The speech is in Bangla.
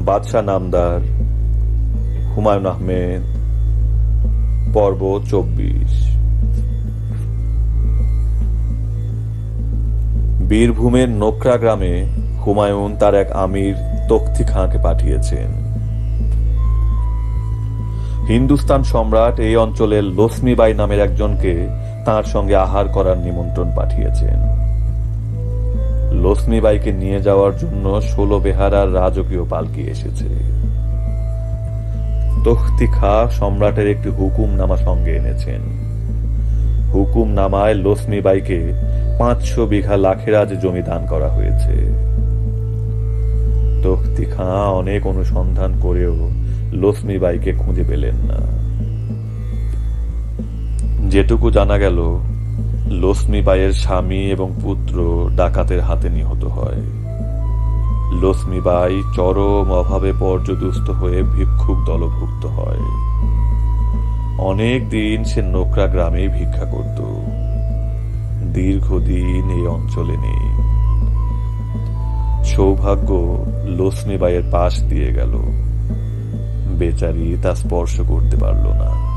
বাদশা নামদার, হুমায়ুন আহমেদ, পর্ব ২৪। বীরভূমের নোকরা গ্রামে হুমায়ুন তার এক আমির তখতি খাঁকে পাঠিয়েছেন। হিন্দুস্তান সম্রাট এই অঞ্চলের লক্ষ্মীবাই নামের একজনকে তার সঙ্গে আহার করার নিমন্ত্রণ পাঠিয়েছেন। লক্ষ্মীবাইকে নিয়ে যাওয়ার জন্য ১৬ বেহারার রাজকীয় পালকি এসেছে। তখতি খাঁ সম্রাটের একটি হুকুমনামা সঙ্গে এনেছেন। হুকুমনামায় লক্ষ্মীবাইকে ৫০০ বিঘা লাখেরাজ জমি দান করা হয়েছে। তখতি খাঁ অনেক অনুসন্ধান করেও লক্ষ্মীবাইকে খুঁজে পেলেন না। যেটুকু জানা গেল, লক্ষ্মীবাইয়ের স্বামী এবং পুত্র ডাকাতের হাতে নিহত হয়। লক্ষ্মীবাই চরম অভাবে পর্যদুস্ত হয়ে ভিক্ষুক দলভুক্ত হয়। অনেক দিন সে নোকরা গ্রামেই ভিক্ষা করত। দীর্ঘদিন এই অঞ্চলে নেই। সৌভাগ্য লক্ষ্মীবাইয়ের পাশ দিয়ে গেল। বেচারি তা স্পর্শ করতে পারল না।